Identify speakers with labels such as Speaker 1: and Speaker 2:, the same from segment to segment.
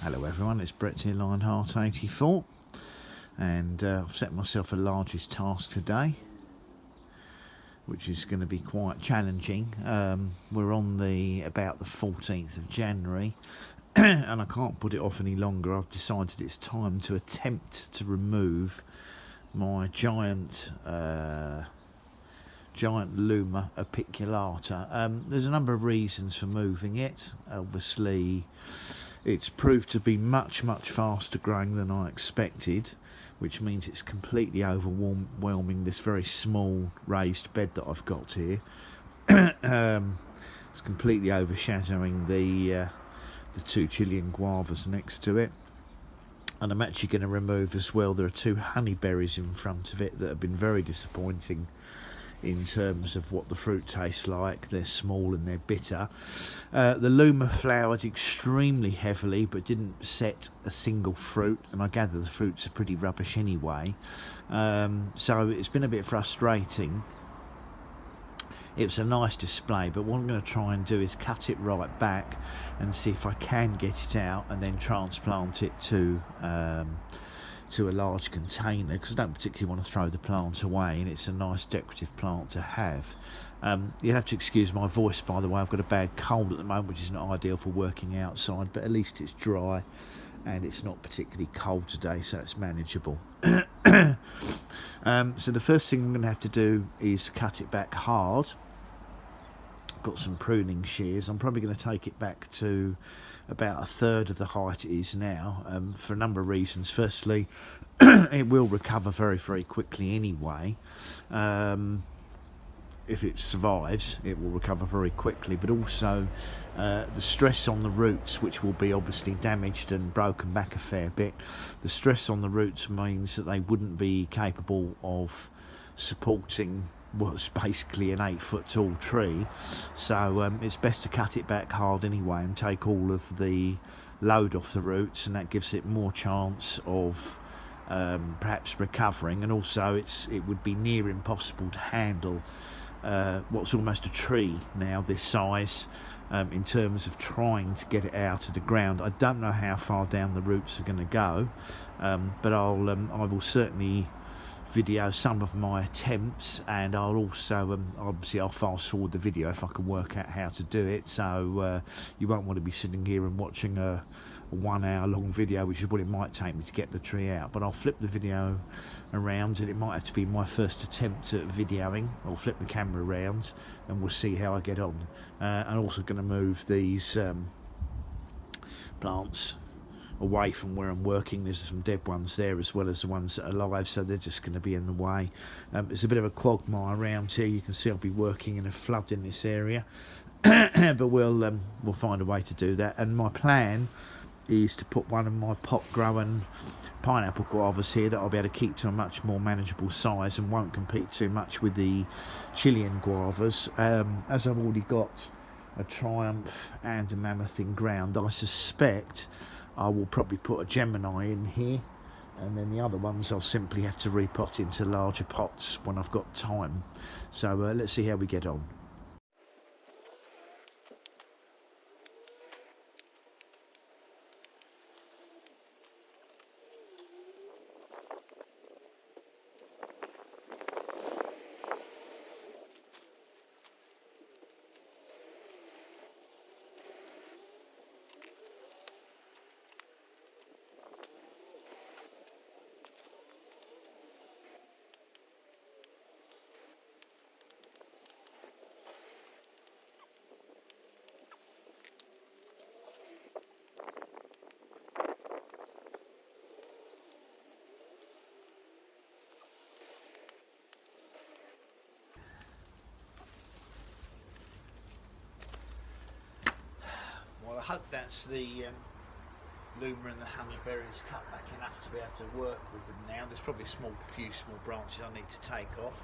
Speaker 1: Hello everyone, it's Brett here, Lionheart84, and I've set myself a largest task today, which is going to be quite challenging. We're on about the 14th of January, and I can't put it off any longer. I've decided it's time to attempt to remove my giant Luma Apiculata. There's a number of reasons for moving it. Obviously, it's proved to be much faster growing than I expected, which means it's completely overwhelming this very small raised bed that I've got here. It's completely overshadowing the two Chilean guavas next to it. And I'm actually going to remove as well, there are two honeyberries in front of it that have been very disappointing in terms of what the fruit tastes like. They're small and they're bitter. The Luma flowered extremely heavily but didn't set a single fruit, and I gather the fruits are pretty rubbish anyway, so it's been a bit frustrating. It was a nice display, but what I'm going to try and do is cut it right back and see if I can get it out and then transplant it to a large container, because I don't particularly want to throw the plant away, and it's a nice decorative plant to have. You'll have to excuse my voice, by the way. I've got a bad cold at the moment, which isn't ideal for working outside, but at least it's dry and it's not particularly cold today, so it's manageable. So the first thing I'm going to have to do is cut it back hard. I've got some pruning shears. I'm probably going to take it back to about a third of the height it is now, for a number of reasons. Firstly, it will recover very quickly anyway. If it survives, it will recover very quickly, but also the stress on the roots, which will be obviously damaged and broken back a fair bit, the stress on the roots means that they wouldn't be capable of supporting what's basically an 8-foot tall tree. So it's best to cut it back hard anyway and take all of the load off the roots, and that gives it more chance of perhaps recovering. And also it would be near impossible to handle what's almost a tree now this size, in terms of trying to get it out of the ground. I don't know how far down the roots are going to go, but I will certainly video some of my attempts, and I'll also obviously I'll fast forward the video if I can work out how to do it, so you won't want to be sitting here and watching a 1 hour long video, which is what it might take me to get the tree out. But I'll flip the video around, and it might have to be my first attempt at videoing. I'll flip the camera around and we'll see how I get on. I'm also going to move these plants away from where I'm working. There's some dead ones there as well as the ones that are alive, so they're just going to be in the way. It's a bit of a quagmire around here. You can see I'll be working in a flood in this area, but we'll find a way to do that. And my plan is to put one of my pot growing pineapple guavas here that I'll be able to keep to a much more manageable size and won't compete too much with the Chilean guavas. As I've already got a Triumph and a Mammoth in ground, I suspect I will probably put a Gemini in here, and then the other ones I'll simply have to repot into larger pots when I've got time. So let's see how we get on. Well, I hope that's the Luma and the honeyberries cut back enough to be able to work with them now. There's probably a few small branches I need to take off.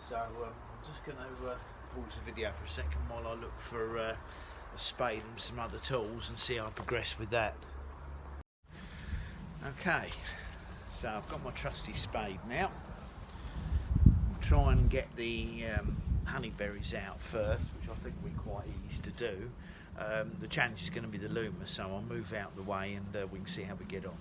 Speaker 1: So I'm just going to pause the video for a second while I look for a spade and some other tools and see how I progress with that. Okay, so I've got my trusty spade now. I'll try and get the honeyberries out first, which I think will be quite easy to do. The challenge is going to be the Luma, so I'll move out the way and we can see how we get on.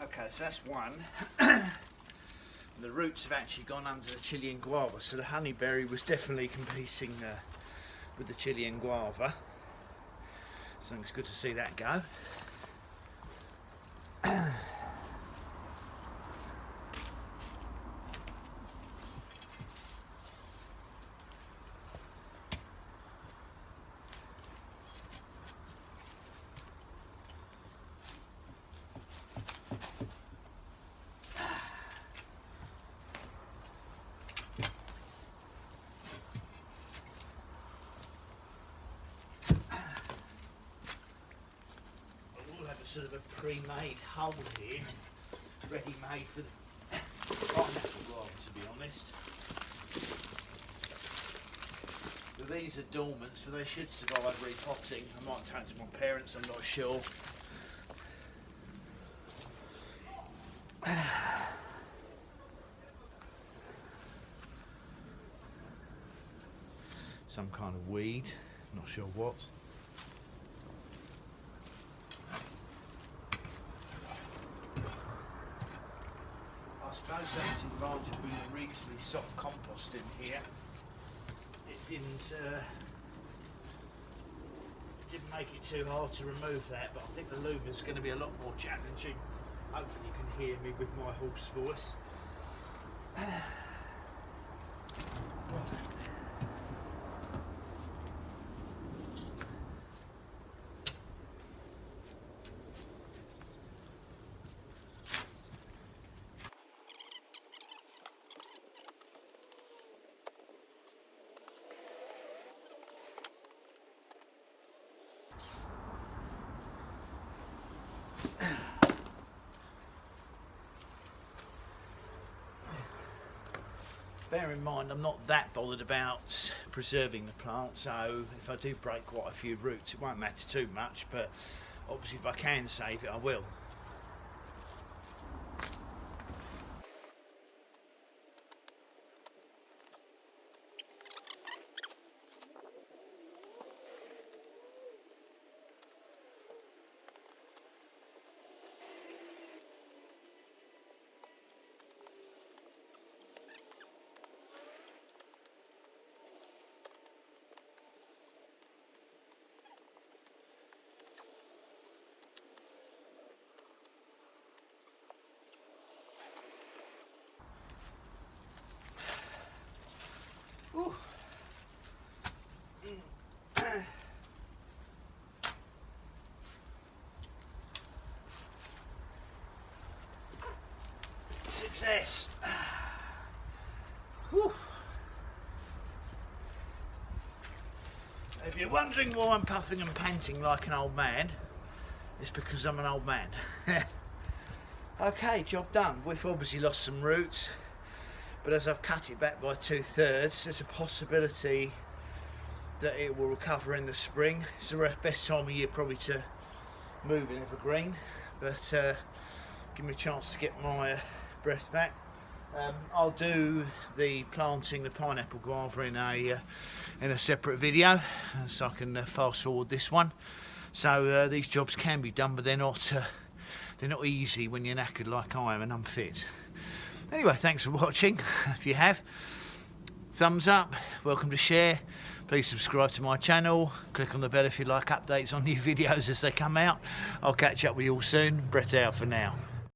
Speaker 1: Okay, so that's one. The roots have actually gone under the Chilean guava, so the honeyberry was definitely competing with the Chilean guava. So it's good to see that go. Sort of a pre-made hole here, ready-made for the pineapple guava, to be honest. But these are dormant, so they should survive repotting. I might take to my parents, I'm not sure. Some kind of weed, not sure what. I suppose that's the advantage of being reasonably soft compost in here. It didn't make it too hard to remove that, but I think the Luma is going to be a lot more challenging. Hopefully you can hear me with my hoarse voice. Bear in mind, I'm not that bothered about preserving the plant, so if I do break quite a few roots, it won't matter too much, but obviously if I can save it, I will. Ooh. Success. Whew. If you're wondering why I'm puffing and panting like an old man, it's because I'm an old man. Okay, job done. We've obviously lost some roots, but as I've cut it back by 2/3, there's a possibility that it will recover in the spring. It's the best time of year probably to move an evergreen, but give me a chance to get my breath back. I'll do the planting the pineapple guava in a separate video, so I can fast forward this one. So these jobs can be done, but they're not they're not easy when you're knackered like I am and unfit. Anyway, thanks for watching. If you have, thumbs up, welcome to share. Please subscribe to my channel, click on the bell if you like updates on new videos as they come out. I'll catch up with you all soon. Brett out for now.